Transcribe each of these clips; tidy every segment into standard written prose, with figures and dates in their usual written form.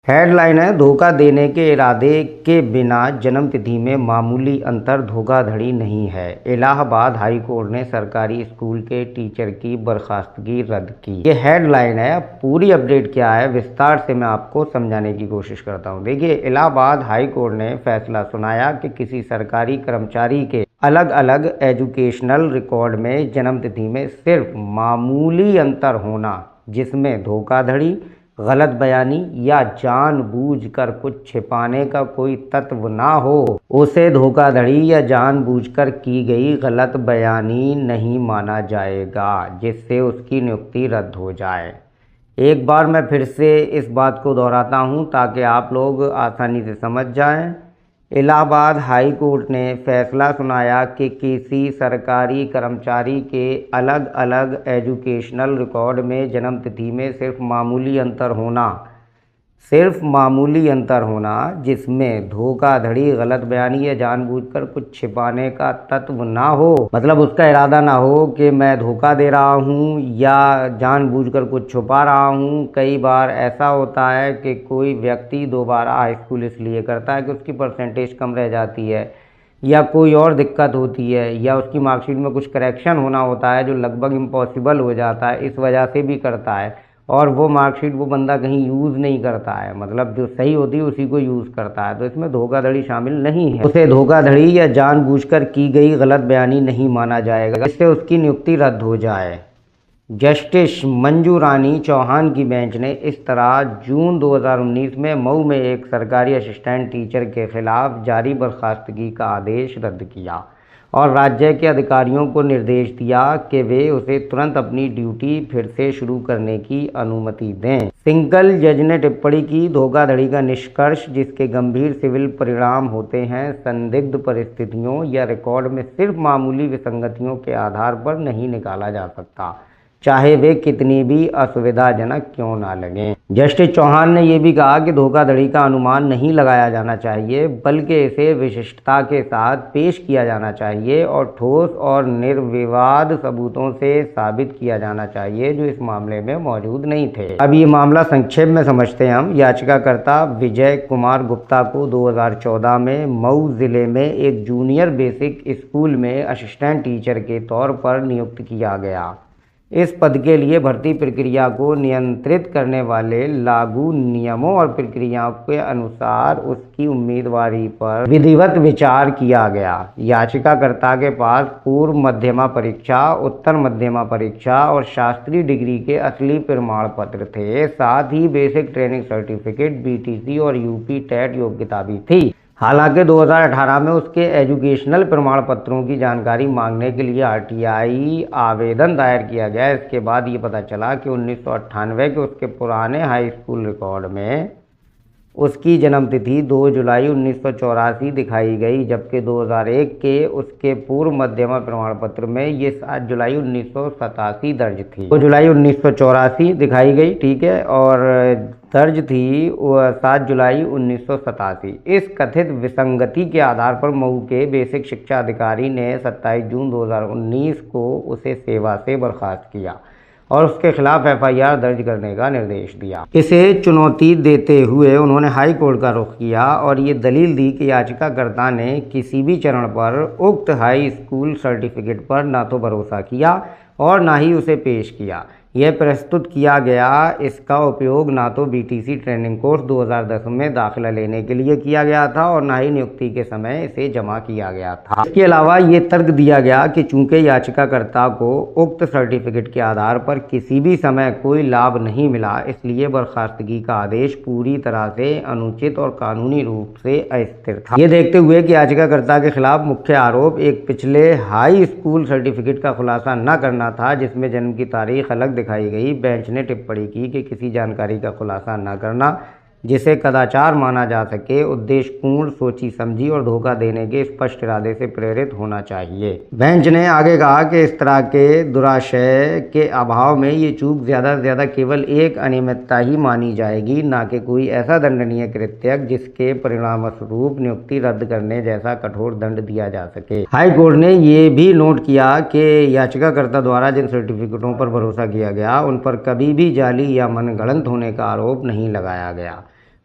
Headline है, धोखा देने के इरादे के बिना जन्मतिथि में मामूली अंतर धोखाधड़ी नहीं है। इलाहाबाद हाई कोर्ट ने सरकारी स्कूल के टीचर की बर्खास्तगी रद्द की। ये हेडलाइन है। पूरी अपडेट क्या है विस्तार से मैं आपको समझाने की कोशिश करता हूँ। देखिए, इलाहाबाद हाई कोर्ट ने फैसला सुनाया कि किसी सरकारी कर्मचारी के अलग अलग एजुकेशनल रिकॉर्ड में जन्मतिथि में सिर्फ मामूली अंतर होना, जिसमें धोखाधड़ी, गलत बयानी या जानबूझकर कुछ छिपाने का कोई तत्व ना हो, उसे धोखाधड़ी या जानबूझकर की गई गलत बयानी नहीं माना जाएगा, जिससे उसकी नियुक्ति रद्द हो जाए। एक बार मैं फिर से इस बात को दोहराता हूं ताकि आप लोग आसानी से समझ जाएं। इलाहाबाद हाई कोर्ट ने फैसला सुनाया कि किसी सरकारी कर्मचारी के अलग अलग एजुकेशनल रिकॉर्ड में जन्मतिथि में सिर्फ मामूली अंतर होना, जिसमें धोखाधड़ी, गलत बयानी या जानबूझकर कुछ छिपाने का तत्व ना हो, मतलब उसका इरादा ना हो कि मैं धोखा दे रहा हूँ या जानबूझकर कुछ छुपा रहा हूँ। कई बार ऐसा होता है कि कोई व्यक्ति दोबारा हाई स्कूल इसलिए करता है कि उसकी परसेंटेज कम रह जाती है या कोई और दिक्कत होती है या उसकी मार्कशीट में कुछ करेक्शन होना होता है जो लगभग इम्पॉसिबल हो जाता है, इस वजह से भी करता है। और वो मार्कशीट वो बंदा कहीं यूज़ नहीं करता है, मतलब जो सही होती है उसी को यूज़ करता है, तो इसमें धोखाधड़ी शामिल नहीं है। उसे धोखाधड़ी या जानबूझकर की गई गलत बयानी नहीं माना जाएगा, इससे उसकी नियुक्ति रद्द हो जाए। जस्टिस मंजू रानी चौहान की बेंच ने इस तरह जून 2019 में मऊ में एक सरकारी असिस्टेंट टीचर के खिलाफ जारी बर्खास्तगी का आदेश रद्द किया और राज्य के अधिकारियों को निर्देश दिया कि वे उसे तुरंत अपनी ड्यूटी फिर से शुरू करने की अनुमति दें। सिंगल जज ने टिप्पणी की, धोखाधड़ी का निष्कर्ष जिसके गंभीर सिविल परिणाम होते हैं, संदिग्ध परिस्थितियों या रिकॉर्ड में सिर्फ मामूली विसंगतियों के आधार पर नहीं निकाला जा सकता, चाहे वे कितनी भी असुविधाजनक क्यों ना लगें। जस्टिस चौहान ने यह भी कहा कि धोखाधड़ी का अनुमान नहीं लगाया जाना चाहिए, बल्कि इसे विशिष्टता के साथ पेश किया जाना चाहिए और ठोस और निर्विवाद सबूतों से साबित किया जाना चाहिए जो इस मामले में मौजूद नहीं थे। अब ये मामला संक्षेप में समझते हैं हम। याचिकाकर्ता विजय कुमार गुप्ता को 2014 में मऊ जिले में एक जूनियर बेसिक स्कूल में असिस्टेंट टीचर के तौर पर नियुक्त किया गया। इस पद के लिए भर्ती प्रक्रिया को नियंत्रित करने वाले लागू नियमों और प्रक्रियाओं के अनुसार उसकी उम्मीदवारी पर विधिवत विचार किया गया। याचिकाकर्ता के पास पूर्व मध्यमा परीक्षा, उत्तर मध्यमा परीक्षा और शास्त्री डिग्री के असली प्रमाण पत्र थे। साथ ही बेसिक ट्रेनिंग सर्टिफिकेट, बीटीसी और यूपी टेट योग्यता भी थी। हालांकि 2018 में उसके एजुकेशनल प्रमाण पत्रों की जानकारी मांगने के लिए आरटीआई आवेदन दायर किया गया। इसके बाद ये पता चला कि 1998 के उसके पुराने हाई स्कूल रिकॉर्ड में उसकी जन्मतिथि 2 जुलाई 1984 दिखाई गई, जबकि 2001 के उसके पूर्व मध्यमा प्रमाण पत्र में ये 7 जुलाई 1987 दर्ज थी। 2 जुलाई 1984 दिखाई गई, ठीक है, और दर्ज थी 7 जुलाई 1987। इस कथित विसंगति के आधार पर मऊ के बेसिक शिक्षा अधिकारी ने 27 जून 2019 को उसे सेवा से बर्खास्त किया और उसके खिलाफ एफआईआर दर्ज करने का निर्देश दिया। इसे चुनौती देते हुए उन्होंने हाई कोर्ट का रुख किया और ये दलील दी कि याचिकाकर्ता ने किसी भी चरण पर उक्त हाई स्कूल सर्टिफिकेट पर ना तो भरोसा किया और ना ही उसे पेश किया। यह प्रस्तुत किया गया इसका उपयोग ना तो बीटीसी ट्रेनिंग कोर्स 2010 में दाखिला लेने के लिए किया गया था और ना ही नियुक्ति के समय इसे जमा किया गया था। इसके अलावा ये तर्क दिया गया कि चूंकि याचिकाकर्ता को उक्त सर्टिफिकेट के आधार पर किसी भी समय कोई लाभ नहीं मिला, इसलिए बर्खास्तगी का आदेश पूरी तरह से अनुचित और कानूनी रूप से अस्थिर था। ये देखते हुए कि याचिकाकर्ता के खिलाफ मुख्य आरोप एक पिछले हाई स्कूल सर्टिफिकेट का खुलासा न करना था जिसमें जन्म की तारीख अलग दिखाई गई, बेंच ने टिप्पणी की कि किसी जानकारी का खुलासा न करना जिसे कदाचार माना जा सके, उद्देश्यपूर्ण, सोची समझी और धोखा देने के स्पष्ट इरादे से प्रेरित होना चाहिए। बेंच ने आगे कहा कि इस तरह के दुराशय के अभाव में ये चूक ज़्यादा से ज़्यादा केवल एक अनियमितता ही मानी जाएगी, ना कि कोई ऐसा दंडनीय कृत्य जिसके परिणामस्वरूप नियुक्ति रद्द करने जैसा कठोर दंड दिया जा सके। हाई कोर्ट ने ये भी नोट किया कि याचिकाकर्ता द्वारा जिन सर्टिफिकेटों पर भरोसा किया गया उन पर कभी भी जाली या मनगढ़ंत होने का आरोप नहीं लगाया गया।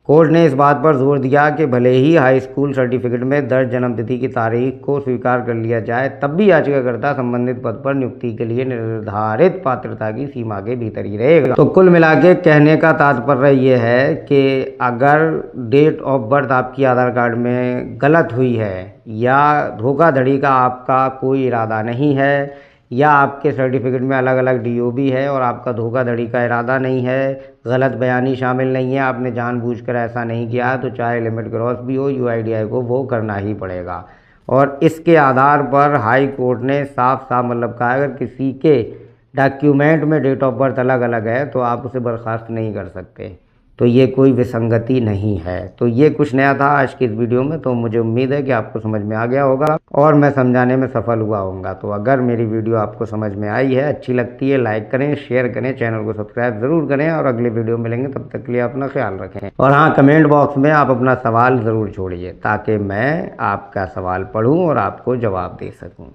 कोर्ट ने इस बात पर जोर दिया कि भले ही हाई स्कूल सर्टिफिकेट में दर्ज जन्मतिथि की तारीख को स्वीकार कर लिया जाए, तब भी याचिकाकर्ता संबंधित पद पर नियुक्ति के लिए निर्धारित पात्रता की सीमा के भीतर ही रहेगा। तो कुल मिला के कहने का तात्पर्य ये है कि अगर डेट ऑफ बर्थ आपकी आधार कार्ड में गलत हुई है या धोखाधड़ी का आपका कोई इरादा नहीं है या आपके सर्टिफिकेट में अलग अलग डीओबी है और आपका धोखाधड़ी का इरादा नहीं है, गलत बयानी शामिल नहीं है, आपने जानबूझकर ऐसा नहीं किया, तो चाहे लिमिट क्रॉस भी हो यूआईडीआई को वो करना ही पड़ेगा। और इसके आधार पर हाई कोर्ट ने साफ साफ मतलब कहा, अगर किसी के डॉक्यूमेंट में डेट ऑफ बर्थ अलग अलग है तो आप उसे बर्खास्त नहीं कर सकते। तो ये कोई विसंगति नहीं है। तो ये कुछ नया था आज की इस वीडियो में। तो मुझे उम्मीद है कि आपको समझ में आ गया होगा और मैं समझाने में सफल हुआ होऊंगा। तो अगर मेरी वीडियो आपको समझ में आई है, अच्छी लगती है, लाइक करें, शेयर करें, चैनल को सब्सक्राइब ज़रूर करें और अगले वीडियो मिलेंगे, तब तक के लिए अपना ख्याल रखें। और हाँ, कमेंट बॉक्स में आप अपना सवाल ज़रूर छोड़िए ताकि मैं आपका सवाल पढ़ूँ और आपको जवाब दे सकूँ।